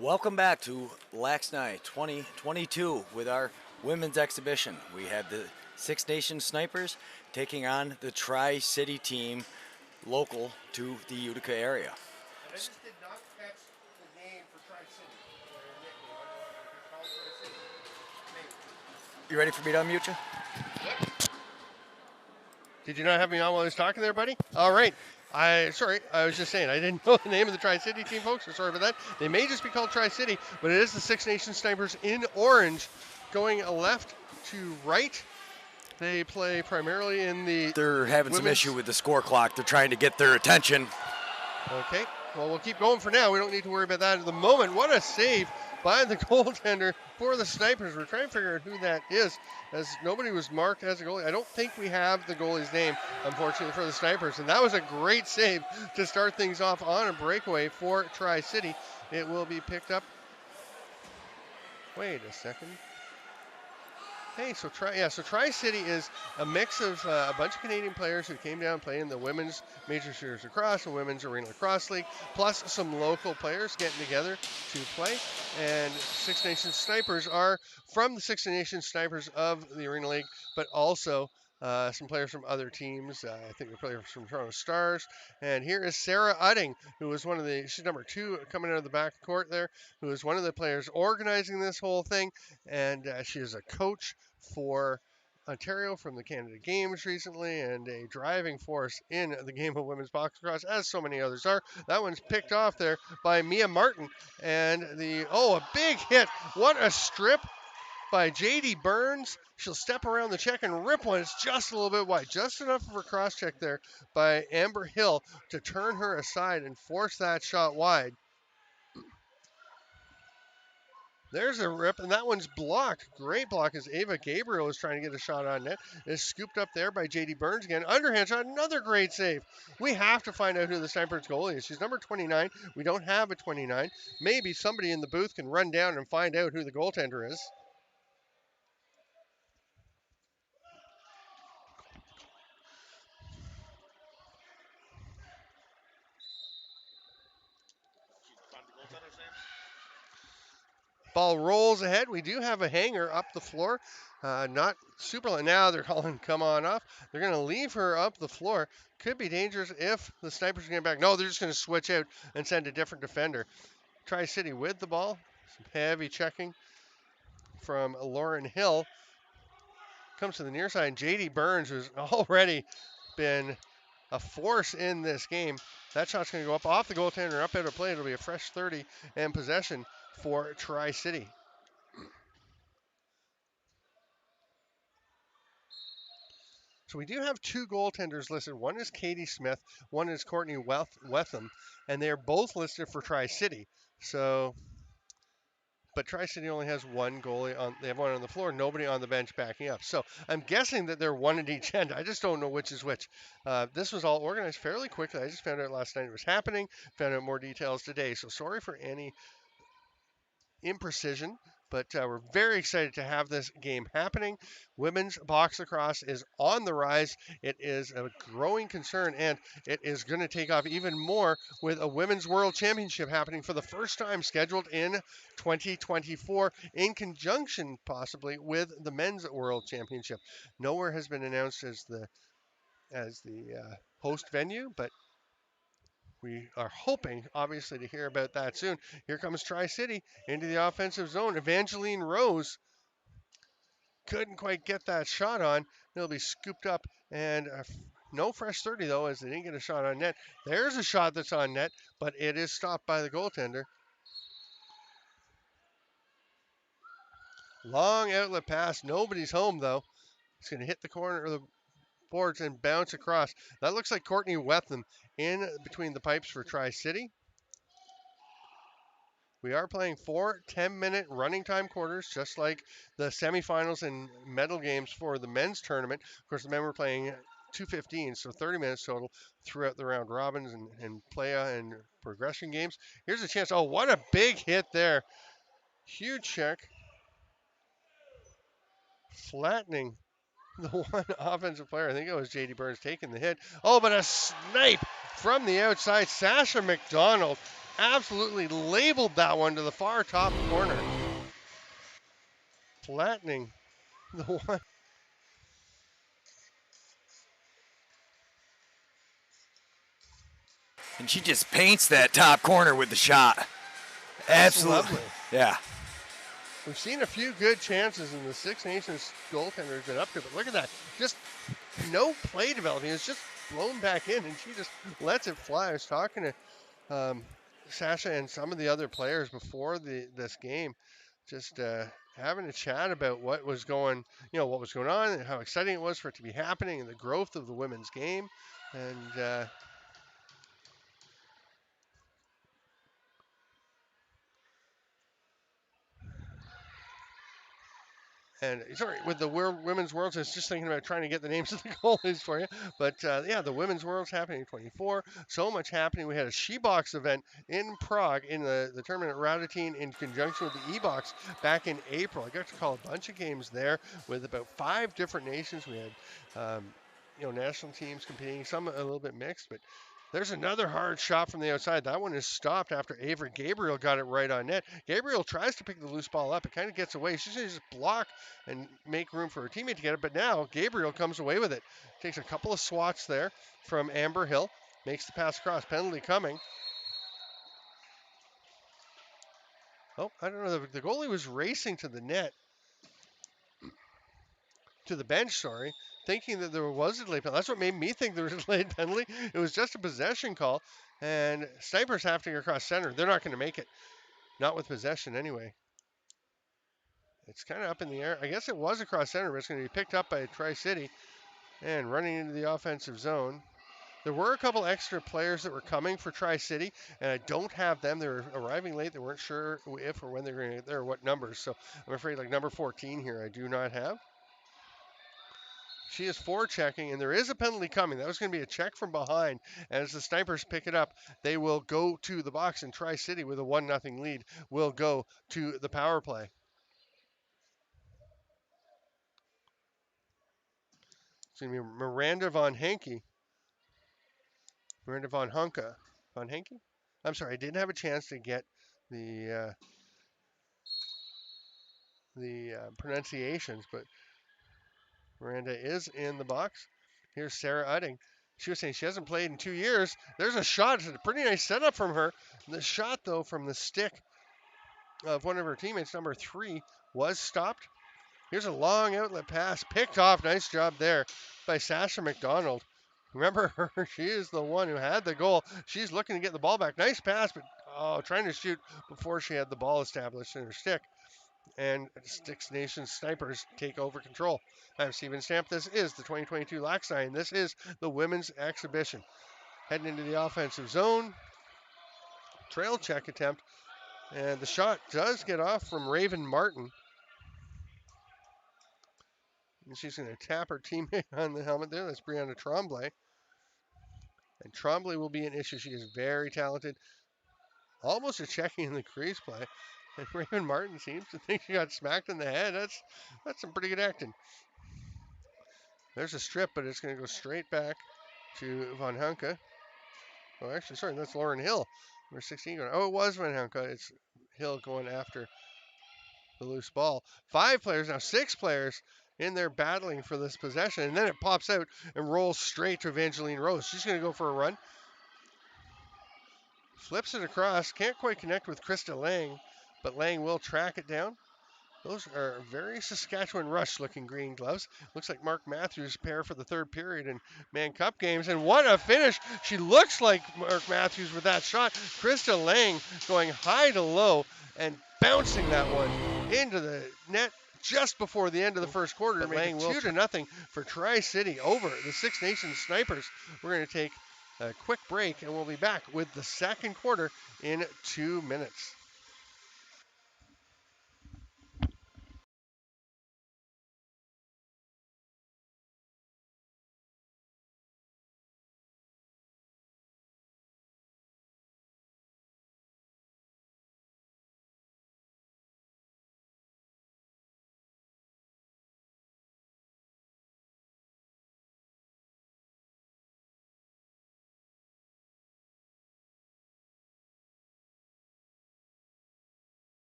Welcome back to LAXNAI 2022 with our women's exhibition. We have the Six Nations Snipers taking on the Tri-City team local to the Utica area. I just did not catch the name for Tri-City. You ready for me to unmute you? Did you not have me on while I was talking there, buddy? All right. I was just saying, I didn't know the name of the Tri-City team, folks, so sorry about that. They may just be called Tri-City, but it is the Six Nations Snipers in orange, going left to right. They play primarily in the They're having some issue with the score clock. They're trying to get their attention. Okay, well, we'll keep going for now. We don't need to worry about that at the moment. What a save by the goaltender for the Snipers. We're trying to figure out who that is, as nobody was marked as a goalie. I don't think we have the goalie's name, unfortunately, for the Snipers. And that was a great save to start things off on a breakaway for Tri-City. It will be picked up. Wait a second. Hey, so Tri-City is a mix of a bunch of Canadian players who came down playing the women's Major Series Lacrosse and women's Arena Lacrosse League, plus some local players getting together to play. And Six Nations Snipers are from the Six Nations Snipers of the Arena League, but also some players from other teams. I think the players from Toronto Stars. And here is Sarah Udding, who is she's number 2 coming out of the back court there, who is one of the players organizing this whole thing. And she is a coach for Ontario from the Canada Games recently, and a driving force in the game of women's box lacrosse, as so many others are. That one's picked off there by Mia Martin, and a big hit. What a strip by JD Burns. She'll step around the check and rip one. It's just a little bit wide, just enough of a cross check there by Amber Hill to turn her aside and force that shot wide. There's a rip, and that one's blocked. Great block as Ava Gabriel is trying to get a shot on net. It's scooped up there by JD Burns again. Underhand shot, another great save. We have to find out who the Snipers goalie is. She's number 29. We don't have a 29. Maybe somebody in the booth can run down and find out who the goaltender is. Ball rolls ahead. We do have a hanger up the floor. Not super. Now they're calling, come on off. They're going to leave her up the floor. Could be dangerous if the Snipers get back. No, they're just going to switch out and send a different defender. Tri-City with the ball. Some heavy checking from Lauren Hill. Comes to the near side. JD Burns, who's already been a force in this game. That shot's going to go up off the goaltender, up out of play. It'll be a fresh 30 and possession for Tri-City. So we do have 2 goaltenders listed. One is Katie Smith, one is Courtney Wetham, and they're both listed for Tri-City. But Tri-City only has one goalie on. They have one on the floor, nobody on the bench backing up. So I'm guessing that they're one at each end. I just don't know which is which. This was all organized fairly quickly. I just found out last night it was happening. Found out more details today. So sorry for any imprecision, but we're very excited to have this game happening. Women's box lacrosse is on the rise. It is a growing concern, and it is going to take off even more with a Women's World Championship happening for the first time, scheduled in 2024, in conjunction possibly with the Men's World Championship. Nowhere has been announced as the host venue, but we are hoping, obviously, to hear about that soon. Here comes Tri-City into the offensive zone. Evangeline Rose couldn't quite get that shot on. It'll be scooped up, and no fresh 30, though, as they didn't get a shot on net. There's a shot that's on net, but it is stopped by the goaltender. Long outlet pass. Nobody's home, though. It's going to hit the corner of the boards and bounce across. That looks like Courtney Wetham in between the pipes for Tri-City. We are playing 4 10-minute running time quarters, just like the semifinals and medal games for the men's tournament. Of course, the men were playing 2:15, so 30 minutes total throughout the round robins and playa and progression games. Here's a chance. Oh, what a big hit there. Huge check. Flattening the one offensive player. I think it was JD Burns taking the hit. Oh, but a snipe from the outside. Sasha McDonald absolutely labeled that one to the far top corner. Flattening the one. And she just paints that top corner with the shot. That's Absolutely. lovely. Yeah. We've seen a few good chances, and the Six Nations goaltender has been up to it. But look at that. Just no play developing. It's just blown back in, and she just lets it fly. I was talking to Sasha and some of the other players before this game, just having a chat about what was going on and how exciting it was for it to be happening and the growth of the women's game. And And sorry, with the women's worlds, I was just thinking about trying to get the names of the goalies for you. But yeah, the women's worlds happening in 24. So much happening. We had a She-Box event in Prague in the tournament at Radotin in conjunction with the E-Box back in April. I got to call a bunch of games there with about 5 different nations. We had national teams competing, some a little bit mixed, but there's another hard shot from the outside. That one is stopped after Avery Gabriel got it right on net. Gabriel tries to pick the loose ball up. It kind of gets away. She's going to just block and make room for her teammate to get it. But now Gabriel comes away with it. Takes a couple of swats there from Amber Hill. Makes the pass across. Penalty coming. Oh, I don't know. The goalie was racing to the net, to the bench, sorry, thinking that there was a delayed penalty. That's what made me think there was a delayed penalty. It was just a possession call. And Snipers have to go across center. They're not going to make it. Not with possession anyway. It's kind of up in the air. I guess it was across center, but it's going to be picked up by Tri-City and running into the offensive zone. There were a couple extra players that were coming for Tri-City, and I don't have them. They were arriving late. They weren't sure if or when they were going to get there or what numbers. So I'm afraid like number 14 here I do not have. She is forechecking, and there is a penalty coming. That was going to be a check from behind. And as the Snipers pick it up, they will go to the box, and Tri-City with a 1-0 lead will go to the power play. It's going to be Miranda von Henke. Miranda von Hunke. Von Henke? I'm sorry, I didn't have a chance to get the pronunciations, but Miranda is in the box. Here's Sarah Udding. She was saying she hasn't played in 2 years. There's a shot. It's a pretty nice setup from her. The shot, though, from the stick of one of her teammates, number 3, was stopped. Here's a long outlet pass. Picked off. Nice job there by Sasha McDonald. Remember her. She is the one who had the goal. She's looking to get the ball back. Nice pass, but trying to shoot before she had the ball established in her stick. And Six Nations Snipers take over control. I'm Steven Stamp. This is the 2022 LAXNAI, and this is the women's exhibition. Heading into the offensive zone. Trail check attempt. And the shot does get off from Raven Martin. And she's going to tap her teammate on the helmet there. That's Brianna Tremblay. And Tremblay will be an issue. She is very talented. Almost a checking in the crease play. And Raven Martin seems to think she got smacked in the head. That's some pretty good acting. There's a strip, but it's going to go straight back to Von Hunke. Oh, actually, sorry, that's Lauren Hill. Number 16 going. Oh, it was Von Hunke. It's Hill going after the loose ball. 5 players, now 6 players in there battling for this possession. And then it pops out and rolls straight to Evangeline Rose. She's going to go for a run. Flips it across. Can't quite connect with Krista Lang, but Lang will track it down. Those are very Saskatchewan Rush looking green gloves. Looks like Mark Matthews pair for the third period in Man Cup games. And what a finish. She looks like Mark Matthews with that shot. Krista Lang going high to low and bouncing that one into the net just before the end of the first quarter. But Lang will 2-0 for Tri-City over the Six Nations Snipers. We're going to take a quick break and we'll be back with the second quarter in 2 minutes.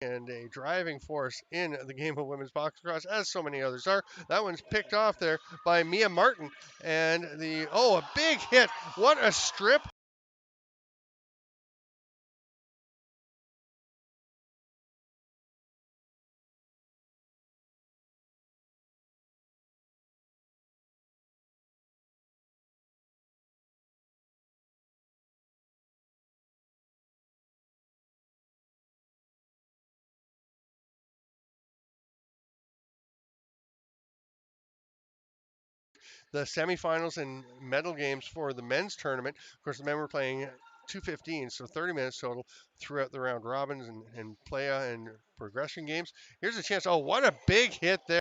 and a driving force in the game of women's box lacrosse, as so many others are. That one's picked off there by Mia Martin, and a big hit. What a strip. The semifinals and medal games for the men's tournament. Of course, the men were playing 2:15, so 30 minutes total throughout the round robins and playa and progression games. Here's a chance. Oh, what a big hit there.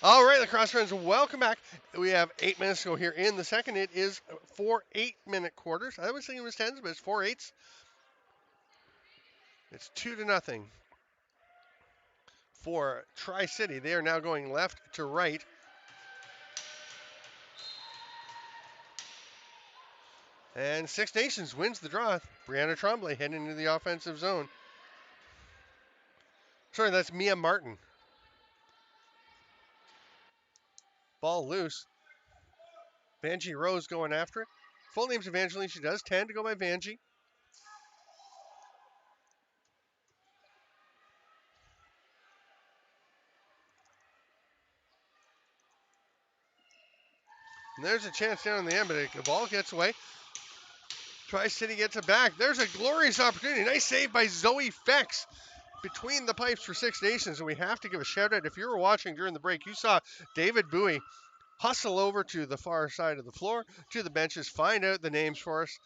All right, lacrosse friends, welcome back. We have 8 minutes to go here in the second. It is 4 8-minute quarters. I was thinking it was tens, but it's 4/8. It's 2-0 for Tri City. They are now going left to right. And Six Nations wins the draw. Brianna Tremblay heading into the offensive zone. Sorry, that's Mia Martin. Ball loose. Vanjie Rose going after it. Full name's Evangeline. She does tend to go by Vanjie. And there's a chance down in the end, but the ball gets away. Tri-City gets it back. There's a glorious opportunity. Nice save by Zoe Fex between the pipes for Six Nations. And we have to give a shout out. If you were watching during the break, you saw David Bowie hustle over to the far side of the floor, to the benches, find out the names for us.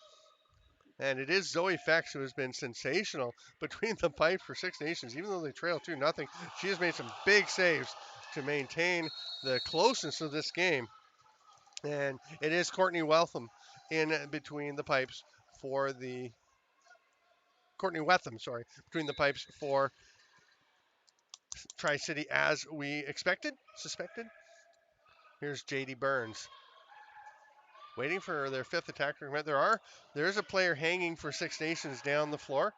And it is Zoe Fex who has been sensational between the pipes for Six Nations. Even though they trail 2-0, she has made some big saves to maintain the closeness of this game. And it is Courtney Weltham in between the pipes for the Courtney Wetham, sorry, between the pipes for Tri-City as we suspected. Here's JD Burns waiting for their fifth attack to commit. There is a player hanging for Six Nations down the floor.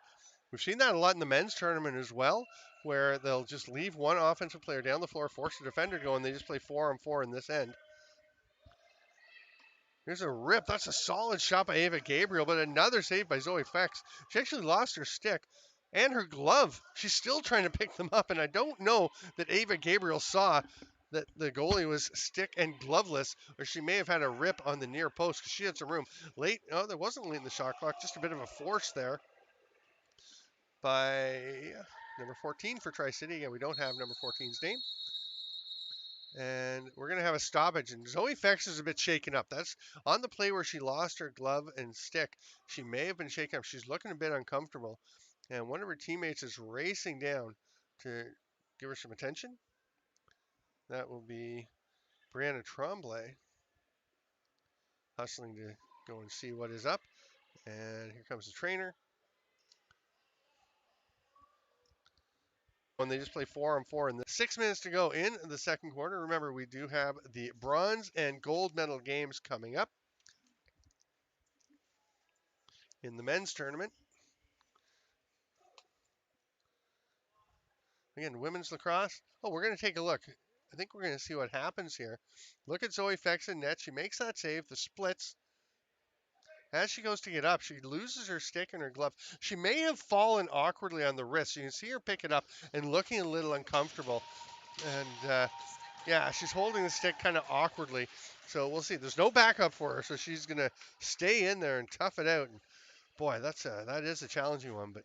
We've seen that a lot in the men's tournament as well, where they'll just leave one offensive player down the floor, force the defender to go, and they just play 4-on-4 in this end. Here's a rip. That's a solid shot by Ava Gabriel, but another save by Zoe Fex. She actually lost her stick and her glove. She's still trying to pick them up, and I don't know that Ava Gabriel saw that the goalie was stick and gloveless, or she may have had a rip on the near post because she had some room. Late, no, there wasn't late in the shot clock, just a bit of a force there by number 14 for Tri-City. Again, we don't have number 14's name. And we're going to have a stoppage. And Zoe Fex is a bit shaken up. That's on the play where she lost her glove and stick. She may have been shaken up. She's looking a bit uncomfortable. And one of her teammates is racing down to give her some attention. That will be Brianna Tremblay hustling to go and see what is up. And here comes the trainer. When they just play 4-on-4 in the 6 minutes to go in the second quarter. Remember, we do have the bronze and gold medal games coming up in the men's tournament. Again, women's lacrosse. Oh, we're going to take a look. I think we're going to see what happens here. Look at Zoe Fex in net. She makes that save, the splits. As she goes to get up, she loses her stick and her glove. She may have fallen awkwardly on the wrist. You can see her pick it up and looking a little uncomfortable. And yeah, she's holding the stick kind of awkwardly. So we'll see. There's no backup for her, so she's going to stay in there and tough it out. And Boy, that is a challenging one, but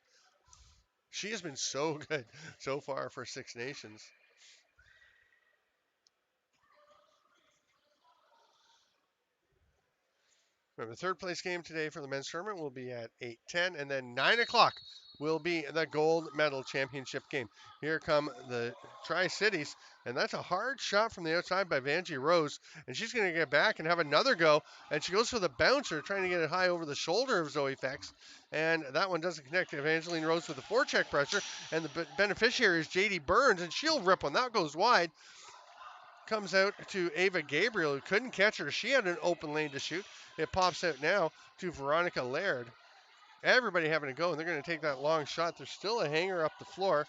she has been so good so far for Six Nations. Remember, the third place game today for the men's tournament will be at 8:10, and then 9 o'clock will be the gold medal championship game. Here come the Tri-Cities, and that's a hard shot from the outside by Vanjie Rose, and she's going to get back and have another go, and she goes for the bouncer, trying to get it high over the shoulder of Zoe Fex, and that one doesn't connect. Evangeline Rose with the forecheck pressure, and the beneficiary is JD Burns, and she'll rip one. That goes wide. Comes out to Ava Gabriel, who couldn't catch her. She had an open lane to shoot. It pops out now to Veronica Laird. Everybody having a go, and they're going to take that long shot. There's still a hanger up the floor.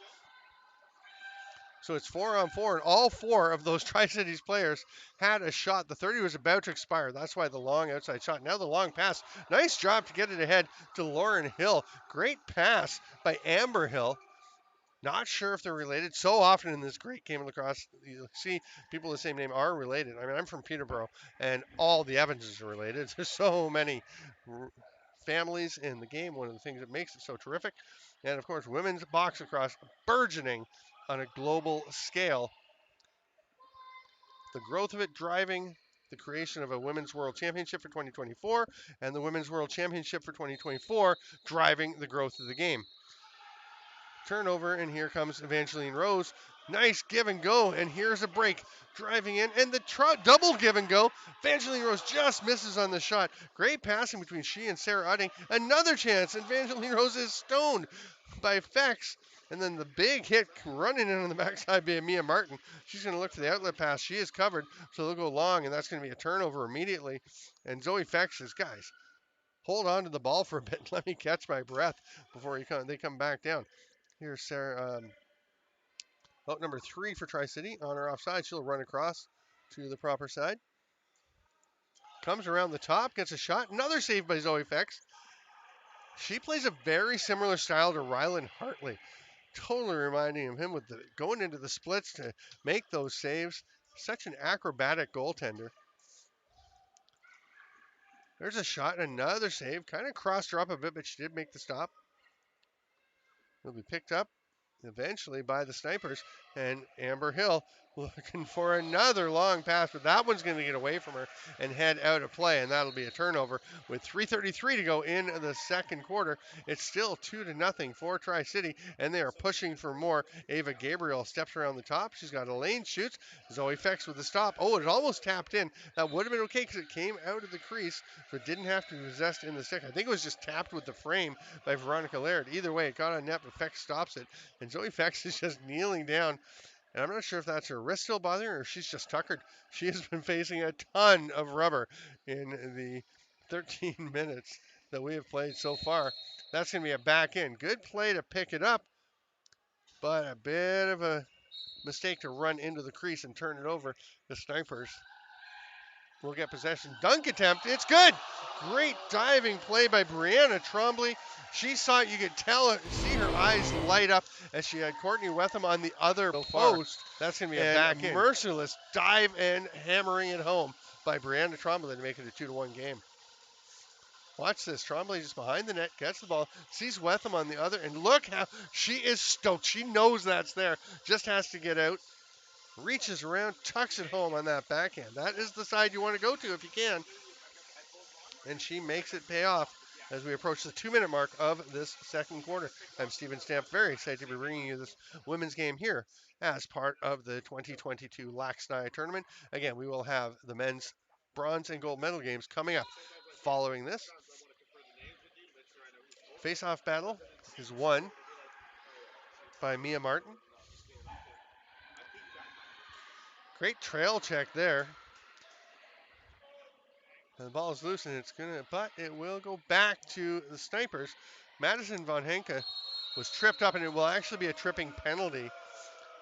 So it's 4-on-4, and all four of those Tri-Cities players had a shot. The 30 was about to expire. That's why the long outside shot. Now the long pass. Nice job to get it ahead to Lauren Hill. Great pass by Amber Hill. Not sure if they're related. So often in this great game of lacrosse, you see people with the same name are related. I mean, I'm from Peterborough, and all the Evanses are related. There's so many families in the game. One of the things that makes it so terrific. And of course, women's box lacrosse burgeoning on a global scale. The growth of it driving the creation of a Women's World Championship for 2024, and the Women's World Championship for 2024 driving the growth of the game. Turnover, and here comes Evangeline Rose. Nice give and go, and here's a break. Driving in, and the double give and go. Evangeline Rose just misses on the shot. Great passing between she and Sarah Udding. Another chance, and Evangeline Rose is stoned by Fex. And then the big hit running in on the backside by Mia Martin. She's going to look for the outlet pass. She is covered, so they'll go long, and that's going to be a turnover immediately. And Zoe Fex says, guys, hold on to the ball for a bit. Let me catch my breath before they come back down. Here's Sarah, out number 3 for Tri-City on her offside. She'll run across to the proper side. Comes around the top, gets a shot. Another save by Zoe Fex. She plays a very similar style to Rylan Hartley. Totally reminding him with the going into the splits to make those saves. Such an acrobatic goaltender. There's a shot, another save. Kind of crossed her up a bit, but she did make the stop. It'll be picked up eventually by the Snipers, and Amber Hill looking for another long pass, but that one's going to get away from her and head out of play, and that'll be a turnover with 3:33 to go in the second quarter. It's still 2-0 for Tri-City, and they are pushing for more. Ava Gabriel steps around the top. She's got a lane, shoots. Zoe Fex with the stop. Oh, it almost tapped in. That would have been okay because it came out of the crease, so it didn't have to be possessed in the stick. I think it was just tapped with the frame by Veronica Laird. Either way, it got on net, but Fex stops it, and Zoe Fex is just kneeling down. And I'm not sure if that's her wrist still bothering her or if she's just tuckered. She has been facing a ton of rubber in the 13 minutes that we have played so far. That's going to be a back end. Good play to pick it up, but a bit of a mistake to run into the crease and turn it over. The Snipers will get possession. Dunk attempt. It's good. Great diving play by Brianna Trombley. She saw it. You could see her eyes light up as she had Courtney Wetham on the other post. That's going to be a back end. Merciless dive and hammering it home by Brianna Trombley to make it a 2-1 game. Watch this. Trombley just behind the net, gets the ball, sees Wetham on the other, and look how she is stoked. She knows that's there. Just has to get out. Reaches around, tucks it home on that backhand. That is the side you want to go to if you can. And she makes it pay off as we approach the 2-minute mark of this second quarter. I'm Stephen Stamp, very excited to be bringing you this women's game here as part of the 2022 LAXNAI Tournament. Again, we will have the men's bronze and gold medal games coming up following this. Face-off battle is won by Mia Martin. Great trail check there. And the ball is loose, and but it will go back to the Snipers. Madison Von Henke was tripped up, and it will actually be a tripping penalty.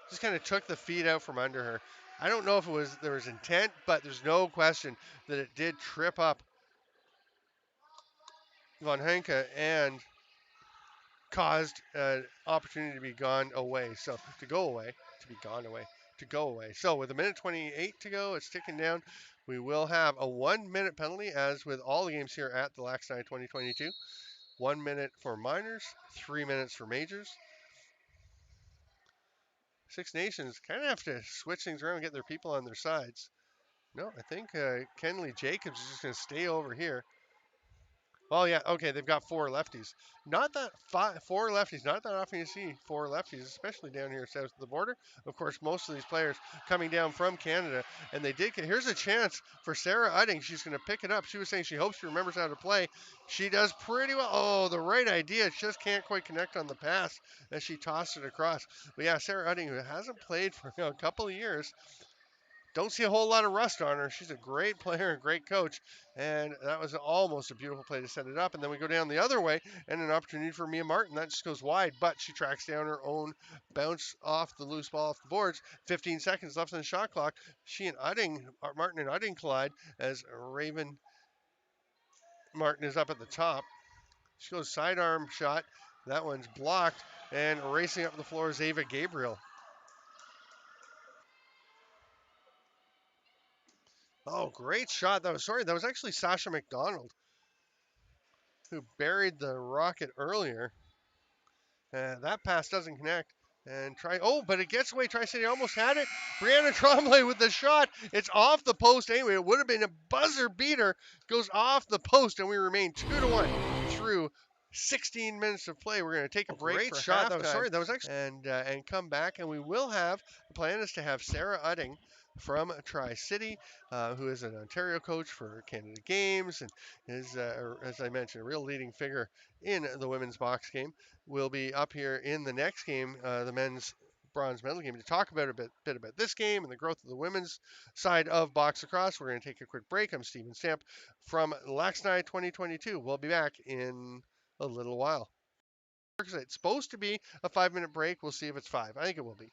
Just kind of took the feet out from under her. I don't know if there was intent, but there's no question that it did trip up Von Henke and caused an opportunity to be gone away. So to go away, to be gone away, to go away. So with 1:28 to go, it's ticking down. We will have a 1-minute penalty, as with all the games here at the LAXNAI 2022. 1 minute for minors, 3 minutes for majors. Six Nations kind of have to switch things around and get their people on their sides. No, I think Kenley Jacobs is just going to stay over here. Oh yeah, okay, they've got 4 lefties. Not that 4 lefties, not that often you see 4 lefties, especially down here south of the border. Of course, most of these players coming down from Canada, and they did. Here's a chance for Sarah Udding. She's going to pick it up. She was saying she hopes she remembers how to play. She does pretty well. Oh, the right idea. She just can't quite connect on the pass as she tossed it across. But yeah, Sarah Udding, who hasn't played for a couple of years, don't see a whole lot of rust on her. She's a great player, a great coach, and that was almost a beautiful play to set it up. And then we go down the other way, and an opportunity for Mia Martin. That just goes wide, but she tracks down her own bounce off the loose ball off the boards. 15 seconds left on the shot clock. She and Martin and Udding collide as Raven Martin is up at the top. She goes sidearm shot. That one's blocked, and racing up the floor is Ava Gabriel. Oh, great shot. That was actually Sasha McDonald who buried the rocket earlier. That pass doesn't connect. And but it gets away. Tri-City almost had it. Brianna Tremblay with the shot. It's off the post anyway. It would have been a buzzer beater. Goes off the post, and we remain 2-1 through 16 minutes of play. We're going to take a break for shot. halftime. That was actually and come back, and we will have the plan is to have Sarah Udding from Tri-City, who is an Ontario coach for Canada Games and is, as I mentioned, a real leading figure in the women's box game. Will be up here in the next game, the men's bronze medal game, to talk about a bit about this game and the growth of the women's side of box lacrosse. We're going to take a quick break. I'm Stephen Stamp from LAXNAI 2022. We'll be back in a little while. It's supposed to be a 5-minute break. We'll see if it's 5. I think it will be.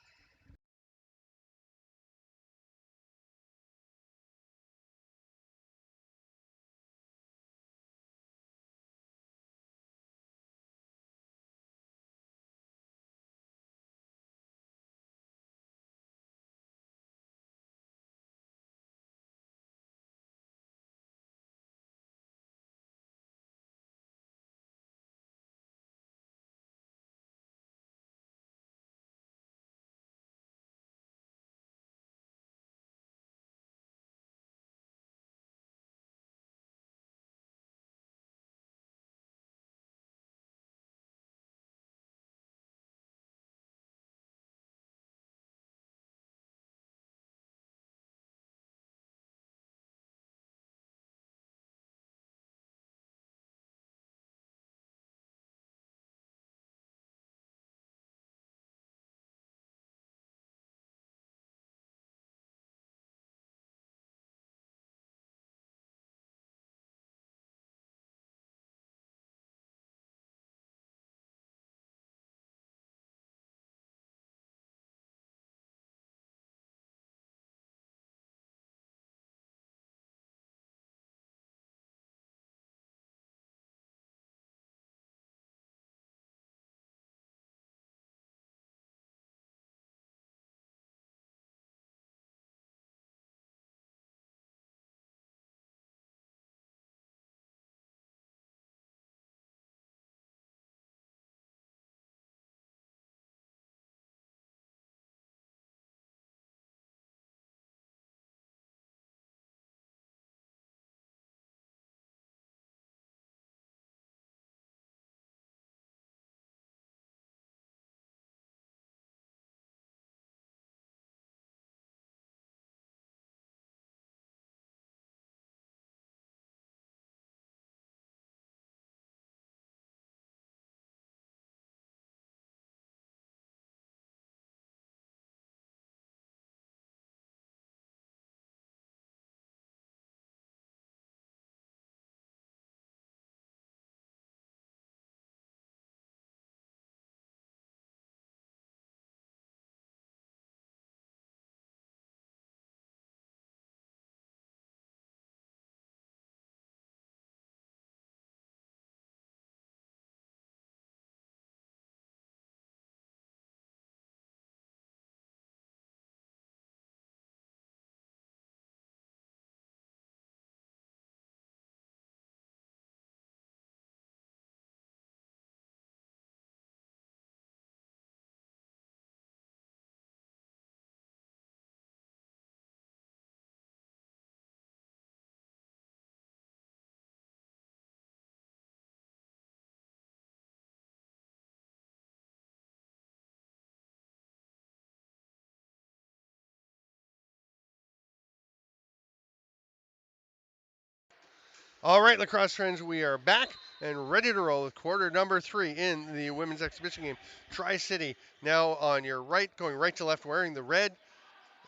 All right, lacrosse friends, we are back and ready to roll with quarter number 3 in the women's exhibition game. Tri-City now on your right, going right to left, wearing the red,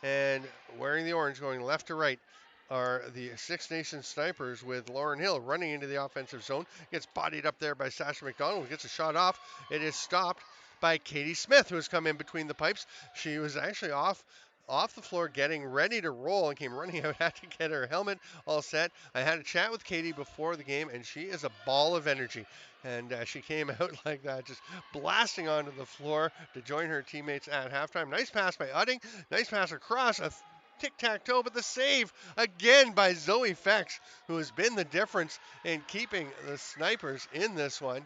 and wearing the orange, going left to right, are the Six Nations Snipers with Lauren Hill running into the offensive zone. Gets bodied up there by Sasha McDonald, who gets a shot off. It is stopped by Katie Smith, who has come in between the pipes. She was actually off the floor getting ready to roll and came running out, had to get her helmet all set. I had a chat with Katie before the game, and she is a ball of energy. And she came out like that, just blasting onto the floor to join her teammates at halftime. Nice pass by Udding. Nice pass across. A tic-tac-toe, but the save again by Zoe Fex, who has been the difference in keeping the Snipers in this one.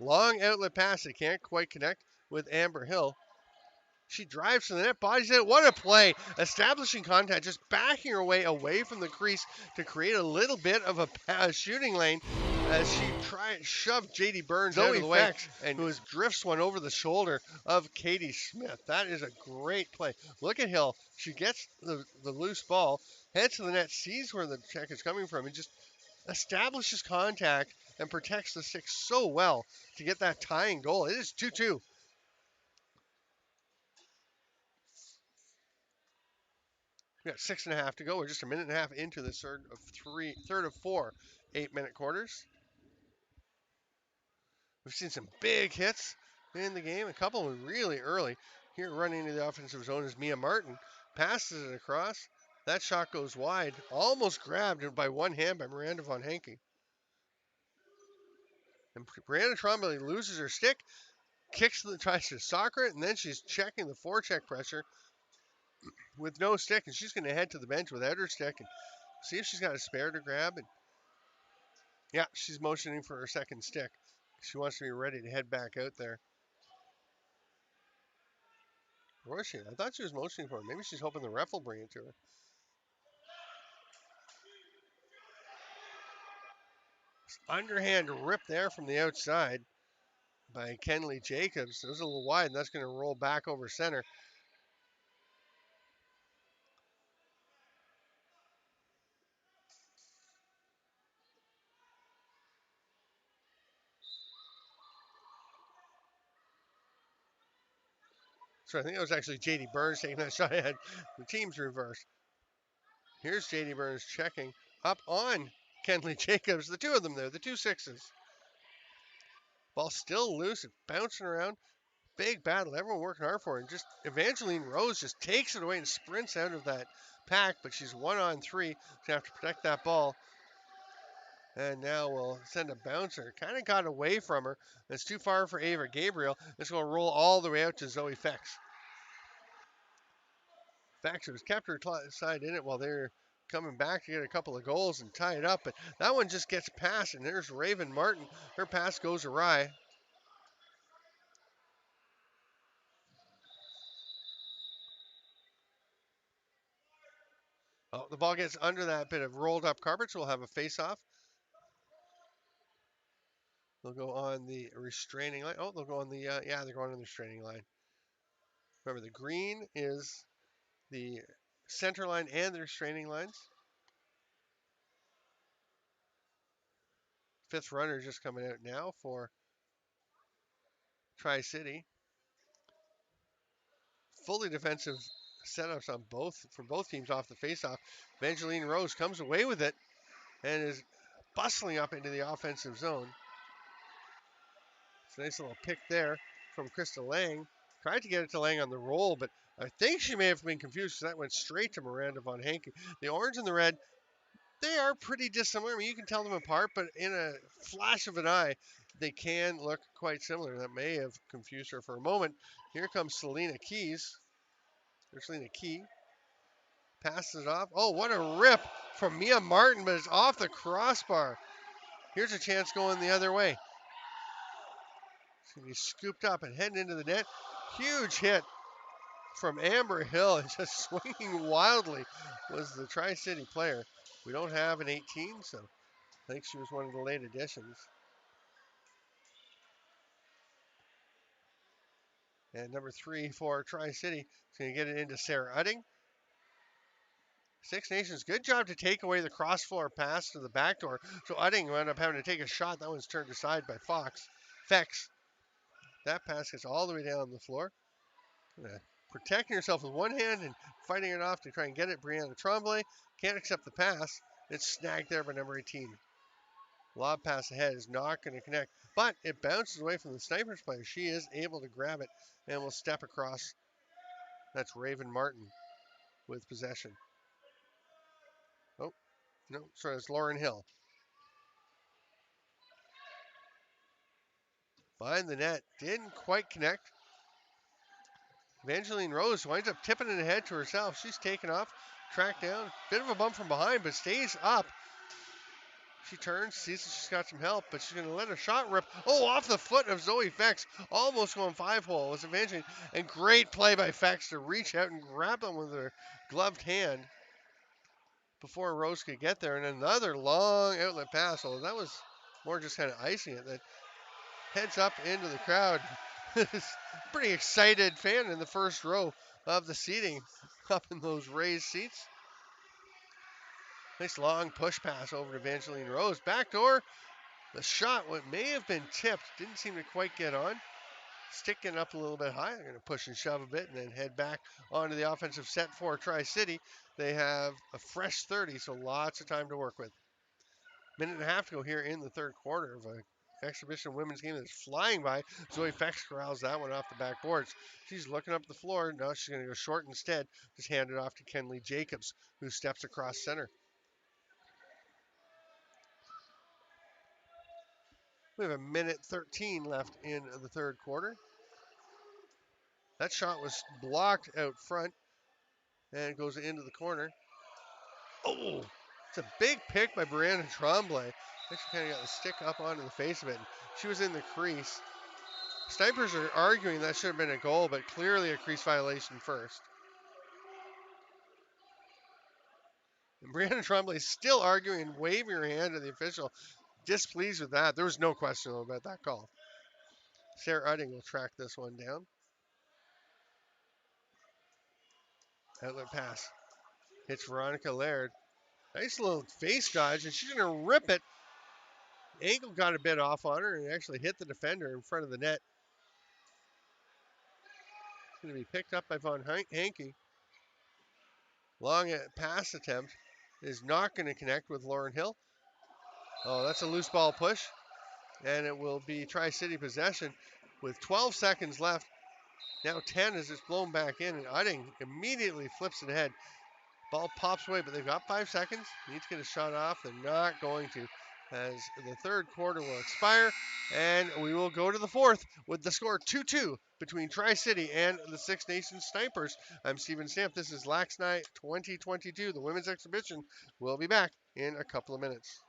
Long outlet pass. They can't quite connect with Amber Hill. She drives to the net, bodies it. What a play! Establishing contact, just backing her away from the crease to create a little bit of a shooting lane as she shoved JD Burns out of the way and who drifts one over the shoulder of Katie Smith. That is a great play. Look at Hill. She gets the loose ball, heads to the net, sees where the check is coming from, and just establishes contact and protects the stick so well to get that tying goal. It is 2-2. We got 6.5 to go. We're just a minute and a half into the third of 4 8-minute quarters. We've seen some big hits in the game. A couple of really early. Here running into the offensive zone is Mia Martin. Passes it across. That shot goes wide. Almost grabbed by one hand by Miranda Von Henke. And Brianna Trombley loses her stick, tries to soccer it, and then she's checking the forecheck pressure with no stick, and she's going to head to the bench without her stick and see if she's got a spare to grab. And yeah, she's motioning for her second stick. She wants to be ready to head back out there. Where is she? I thought she was motioning for her. Maybe she's hoping the ref will bring it to her. Underhand rip there from the outside by Kenley Jacobs. It was a little wide, and that's going to roll back over center. So I think it was actually JD Burns taking that shot ahead. The team's reversed. Here's JD Burns checking up on Kenley Jacobs. The two of them there, the two sixes. Ball still loose, it's bouncing around. Big battle, everyone working hard for it. And just Evangeline Rose just takes it away and sprints out of that pack, but she's 1-on-3. She's going to have to protect that ball. And now we'll send a bouncer. Kind of got away from her. It's too far for Ava Gabriel. It's going to roll all the way out to Zoe Fex. Fex has kept her side in it while they're coming back to get a couple of goals and tie it up. But that one just gets past, and there's Raven Martin. Her pass goes awry. Oh, the ball gets under that bit of rolled up carpet, so we'll have a face-off. They'll go on the restraining line. Oh, they'll go on the, yeah, they're going on the restraining line. Remember, the green is the center line and the restraining lines. Fifth runner just coming out now for Tri-City. Fully defensive setups on for both teams off the faceoff. Evangeline Rose comes away with it and is bustling up into the offensive zone. It's a nice little pick there from Krista Lang. Tried to get it to Lang on the roll, but I think she may have been confused because that went straight to Miranda Von Henke. The orange and the red, they are pretty dissimilar. I mean, you can tell them apart, but in a flash of an eye, they can look quite similar. That may have confused her for a moment. Here comes Selena Keys. There's Selena Key. Passes it off. Oh, what a rip from Mia Martin, but it's off the crossbar. Here's a chance going the other way. It's going to be scooped up and heading into the net. Huge hit from Amber Hill, and just swinging wildly was the Tri-City player. We don't have an 18, so I think she was one of the late additions. And number 3 for Tri-City is going to get it into Sarah Udding. Six Nations, good job to take away the cross floor pass to the back door. So Udding wound up having to take a shot. That one's turned aside by Fex. That pass gets all the way down the floor. Protecting herself with one hand and fighting it off to try and get it. Brianna Tremblay can't accept the pass. It's snagged there by number 18. Lob pass ahead is not going to connect, but it bounces away from the Snipers player. She is able to grab it and will step across. That's Raven Martin with possession. Oh, no, sorry, it's Lauren Hill. Behind the net, didn't quite connect. Evangeline Rose winds up tipping it ahead to herself. She's taken off, tracked down. Bit of a bump from behind, but stays up. She turns, sees that she's got some help, but she's going to let her shot rip. Oh, off the foot of Zoe Fex. Almost going 5-hole. Was Evangeline. And great play by Fex to reach out and grab them with her gloved hand before Rose could get there. And another long outlet pass. Although that was more just kind of icing it. That heads up into the crowd. Pretty excited fan in the first row of the seating up in those raised seats. Nice long push pass over to Evangeline Rose. Backdoor. The shot, what may have been tipped, didn't seem to quite get on. Sticking up a little bit high. They're going to push and shove a bit and then head back onto the offensive set for Tri-City. They have a fresh 30, so lots of time to work with. Minute and a half to go here in the third quarter of an exhibition women's game that's flying by. Zoe Fex corrals that one off the backboards. She's looking up the floor. Now she's going to go short instead. Just hand it off to Kenley Jacobs, who steps across center. We have a minute 13 left in the third quarter. That shot was blocked out front and goes into the corner. Oh, it's a big pick by Brianna Tremblay. Actually kind of got the stick up onto the face of it. She was in the crease. Snipers are arguing that should have been a goal, but clearly a crease violation first. And Brianna Tremblay is still arguing and waving her hand to the official, displeased with that. There was no question about that call. Sarah Udding will track this one down. Outlet pass. Hits Veronica Laird. Nice little face dodge, and she's going to rip it. Ankle got a bit off on her and actually hit the defender in front of the net. It's going to be picked up by Von Hankey. Long pass attempt is not going to connect with Lauren Hill. Oh, that's a loose ball push. And it will be Tri-City possession with 12 seconds left. Now 10 as it's blown back in, and Udding immediately flips it ahead. Ball pops away, but they've got 5 seconds. Need to get a shot off. They're not going to, as the third quarter will expire, and we will go to the fourth with the score 2-2 between Tri-City and the Six Nations Snipers. I'm Steven Stamp. This is LAXNAI 2022, the women's exhibition. We'll be back in a couple of minutes.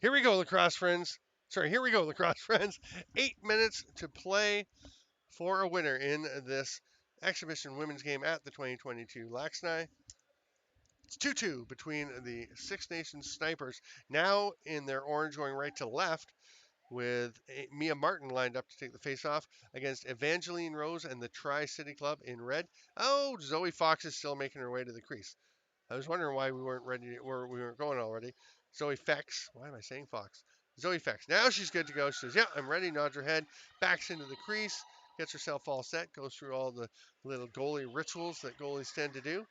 Here we go, lacrosse friends. Sorry, here we go, lacrosse friends. 8 minutes to play for a winner in this exhibition women's game at the 2022 LAXNAI. It's 2-2 between the Six Nations Snipers, now in their orange going right to left, with Mia Martin lined up to take the face-off against Evangeline Rose and the Tri-City Club in red. Oh, Zoe Fox is still making her way to the crease. I was wondering why we weren't ready, or we weren't going already. Zoe Fex. Why am I saying Fox? Zoe Fex. Now she's good to go. She says, yeah, I'm ready. Nods her head, backs into the crease, gets herself all set, goes through all the little goalie rituals that goalies tend to do.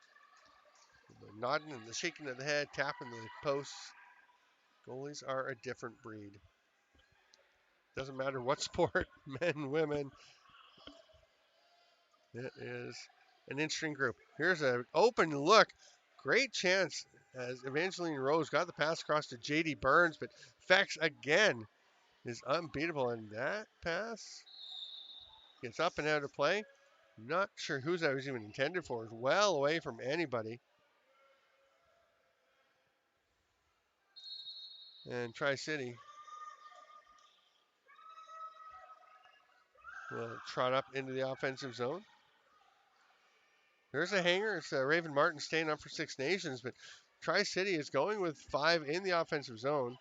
The nodding and the shaking of the head, tapping the posts. Goalies are a different breed. Doesn't matter what sport, men, women. It is an interesting group. Here's an open look. Great chance as Evangeline Rose got the pass across to JD Burns, but Fex again is unbeatable. And that pass gets up and out of play. Not sure whose that was even intended for. It's well away from anybody. And Tri-City will trot up into the offensive zone. There's a hanger. It's Raven Martin staying up for Six Nations, but Tri-City is going with 5 in the offensive zone.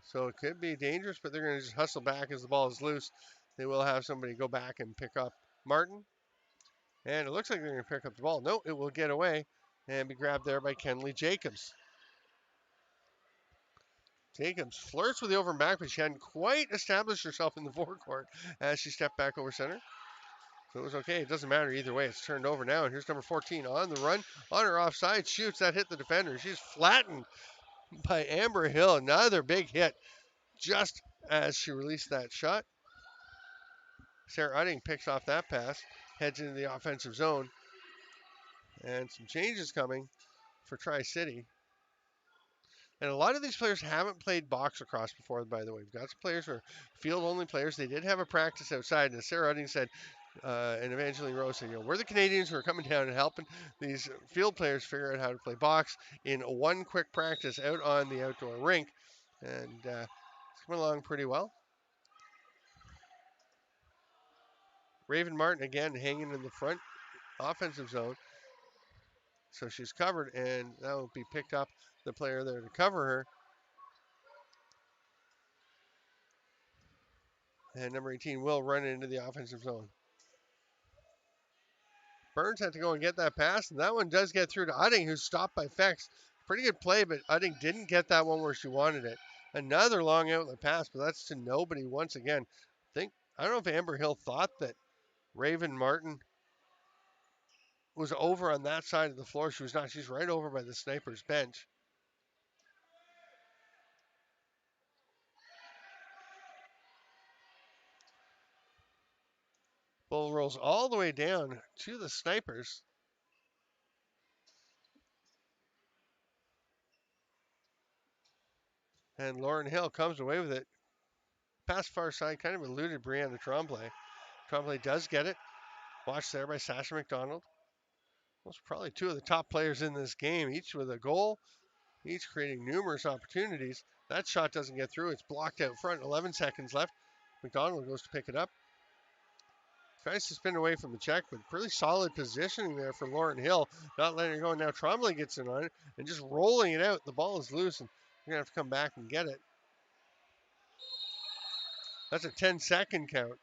So it could be dangerous, but they're going to just hustle back as the ball is loose. They will have somebody go back and pick up Martin. And it looks like they're going to pick up the ball. No, it will get away and be grabbed there by Kenley Jacobs. Jacobs flirts with the over and back, but she hadn't quite established herself in the forecourt as she stepped back over center. So it was okay. It doesn't matter either way. It's turned over now. And here's number 14 on the run. On her offside, shoots. That hit the defender. She's flattened by Amber Hill. Another big hit just as she released that shot. Sarah Udding picks off that pass, heads into the offensive zone. And some changes coming for Tri-City. And a lot of these players haven't played box lacrosse before, by the way. We've got some players who are field-only players. They did have a practice outside. And as Sarah Udding said, and Evangeline Rose said, we're the Canadians who are coming down and helping these field players figure out how to play box in one quick practice out on the outdoor rink. And it's coming along pretty well. Raven Martin, again, hanging in the front offensive zone. So she's covered, and that will be picked up, the player there to cover her. And number 18 will run into the offensive zone. Burns had to go and get that pass, and that one does get through to Udding, who's stopped by Fex. Pretty good play, but Udding didn't get that one where she wanted it. Another long outlet pass, but that's to nobody once again. I don't know if Amber Hill thought that Raven Martin was over on that side of the floor. She was not. She's right over by the Snipers bench. Ball rolls all the way down to the Snipers. And Lauren Hill comes away with it. Pass far side, kind of eluded Brianna Tremblay. Tremblay does get it. Watched there by Sasha McDonald. Those are probably 2 of the top players in this game, each with a goal, each creating numerous opportunities. That shot doesn't get through. It's blocked out front. 11 seconds left. McDonald goes to pick it up. Tries to spin away from the check, but pretty solid positioning there for Lauren Hill. Not letting her go. Now Tremblay gets in on it and just rolling it out. The ball is loose, and you're going to have to come back and get it. That's a 10-second count,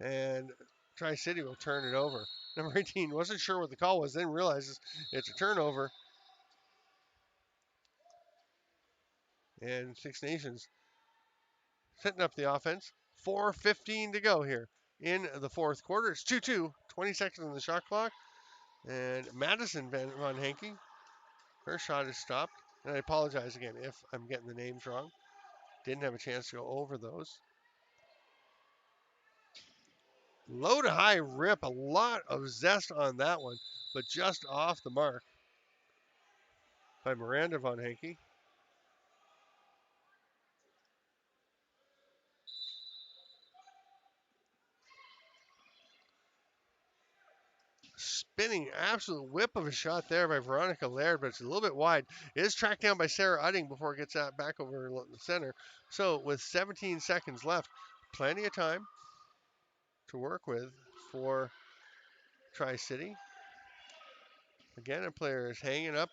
and Tri-City will turn it over. Number 18 wasn't sure what the call was, then realizes it's a turnover. And Six Nations setting up the offense. 4:15 to go here in the fourth quarter. It's 2-2, 20 seconds on the shot clock. And Madison Van Henke, her shot is stopped. And I apologize again if I'm getting the names wrong. Didn't have a chance to go over those. Low to high rip, a lot of zest on that one, but just off the mark by Miranda Von Henke. spinning absolute whip of a shot there by Veronica Laird, but it's a little bit wide. It is tracked down by Sarah Udding before it gets that back over the center. So with 17 seconds left, plenty of time to work with for Tri-City. Again, a player is hanging up.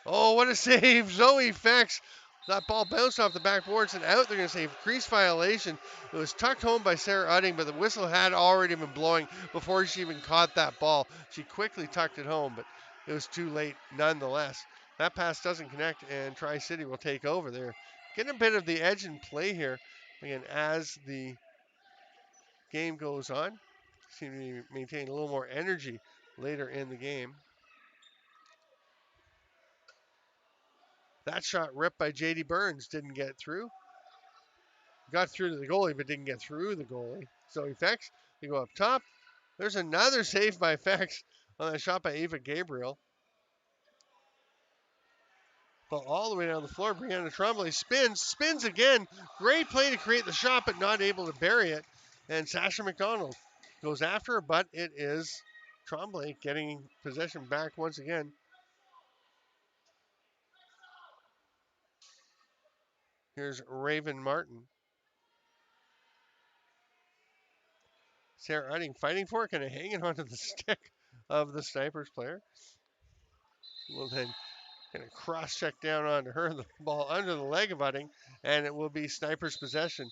Oh, what a save. Zoe Fex. That ball bounced off the backboards and out. They're going to say crease violation. It was tucked home by Sarah Udding, but the whistle had already been blowing before she even caught that ball. She quickly tucked it home, but it was too late nonetheless. That pass doesn't connect, and Tri-City will take over. They're getting a bit of the edge in play here. Again, as the game goes on, seem to maintain a little more energy later in the game. That shot ripped by J.D. Burns didn't get through. Got through to the goalie, but didn't get through the goalie. Zoe Fex, they go up top. There's another save by Fex on that shot by Ava Gabriel. Ball all the way down the floor. Brianna Tremblay spins again. Great play to create the shot, but not able to bury it. And Sasha McDonald goes after her, but it is Tremblay getting possession back once again. Here's Raven Martin. Sarah Udding fighting for it, kind of hanging onto the stick of the Snipers player. Will then kind of cross-check down onto her, the ball under the leg of Udding, and it will be Snipers' possession.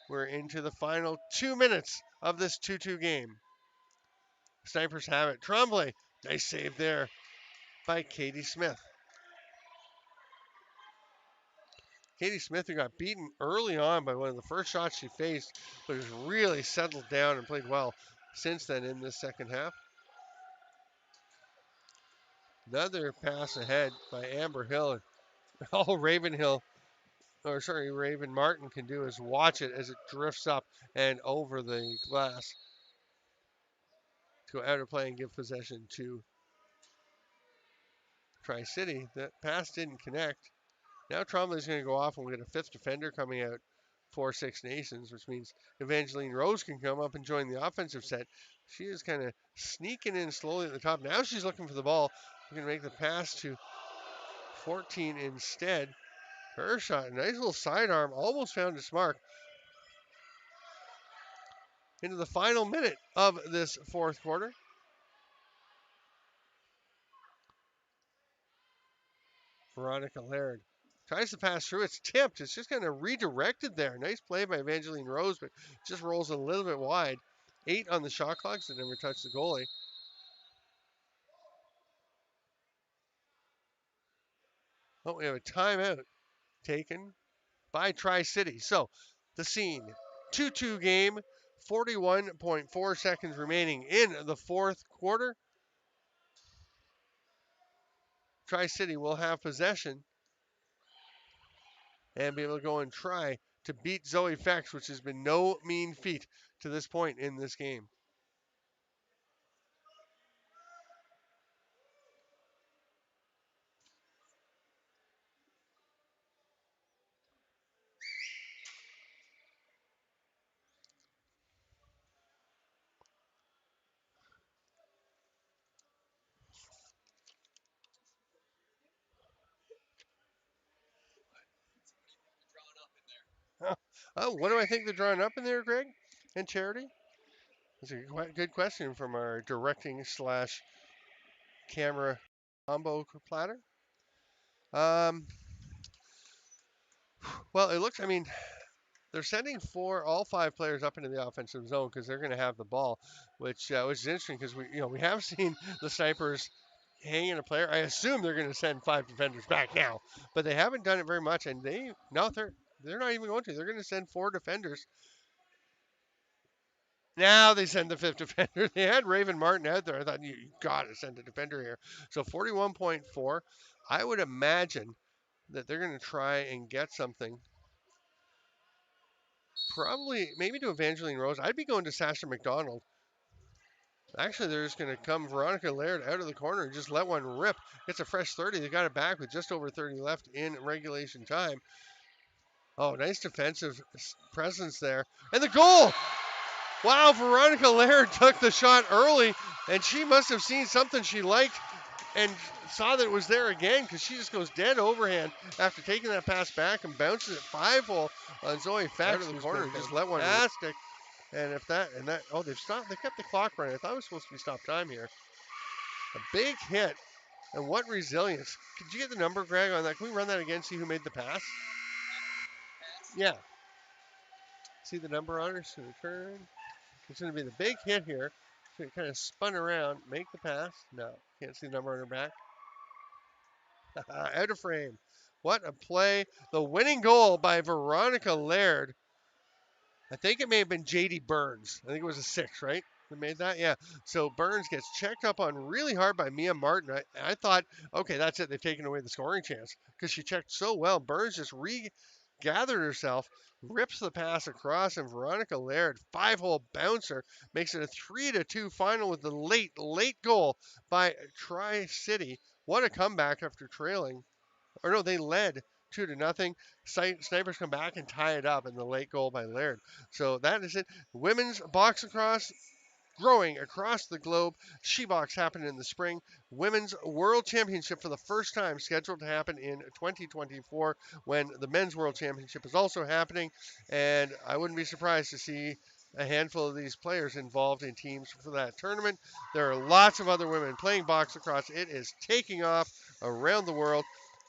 We're into the final 2 minutes of this 2-2 game. Snipers have it. Tremblay, nice save there by Katie Smith. Katie Smith, who got beaten early on by one of the first shots she faced, but has really settled down and played well since then in this second half. Another pass ahead by Amber Hill. All Raven Martin can do is watch it as it drifts up and over the glass to go out of play and give possession to Tri-City. That pass didn't connect. Now Tremblay's going to go off and we get a fifth defender coming out for Six Nations, which means Evangeline Rose can come up and join the offensive set. She is kind of sneaking in slowly at the top. Now she's looking for the ball. We're going to make the pass to 14 instead. Her shot, nice little sidearm, almost found its mark. Into the final minute of this fourth quarter. Veronica Laird tries to pass through. It's tipped. It's just kind of redirected there. Nice play by Evangeline Rose, but just rolls a little bit wide. 8 on the shot clock, so never touched the goalie. Oh, we have a timeout taken by Tri-City. So the scene, 2-2 game, 41.4 seconds remaining in the fourth quarter. Tri-City will have possession and be able to go and try to beat Zoe Fex, which has been no mean feat to this point in this game. Oh, what do I think they're drawing up in there, Greg and Charity? That's a good question from our directing slash camera combo platter. Well, it looks, I mean, they're sending all 5 players up into the offensive zone because they're going to have the ball, which is interesting because we have seen the Snipers hanging a player. I assume they're going to send 5 defenders back now, but they haven't done it very much, and they're not even going to. They're going to send 4 defenders. Now they send the 5th defender. They had Raven Martin out there. I thought you got to send a defender here. So 41.4. I would imagine that they're going to try and get something. Probably, maybe to Evangeline Rose. I'd be going to Sasha McDonald. Actually, they're just going to come Veronica Laird out of the corner and just let one rip. Gets a fresh 30. They got it back with just over 30 left in regulation time. Oh, nice defensive presence there. And the goal! Wow, Veronica Laird took the shot early, and she must have seen something she liked and saw that it was there again because she just goes dead overhand after taking that pass back and bounces it 5-hole on Zoe Fex to the corner and just let one fantastic. And if that and that oh they've stopped they kept the clock running. I thought it was supposed to be stop time here. A big hit. And what resilience. Could you get the number, Greg, on that? Can we run that again, see who made the pass? Yeah. See the number on her? So return. It's going to be the big hit here. So it kind of spun around, make the pass. No, can't see the number on her back. Out of frame. What a play. The winning goal by Veronica Laird. I think it may have been JD Burns. I think it was a 6, right? That made that? Yeah. So Burns gets checked up on really hard by Mia Martin. I thought, okay, that's it. They've taken away the scoring chance because she checked so well. Burns just regathered herself, rips the pass across, and Veronica Laird, 5-hole bouncer, makes it a 3-2 final with the late goal by Tri-City. What a comeback after trailing. Or no, they led 2-0. Snipers come back and tie it up in the late goal by Laird. So that is it. Women's box lacrosse growing across the globe. She-Box happened in the spring. Women's World Championship for the first time scheduled to happen in 2024 when the Men's World Championship is also happening. And I wouldn't be surprised to see a handful of these players involved in teams for that tournament. There are lots of other women playing box lacrosse. It is taking off around the world.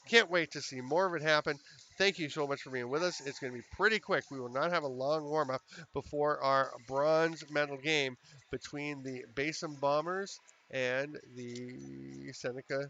Can't wait to see more of it happen. Thank you so much for being with us. It's going to be pretty quick. We will not have a long warm up before our bronze medal game between the Basin Bombers and the Seneca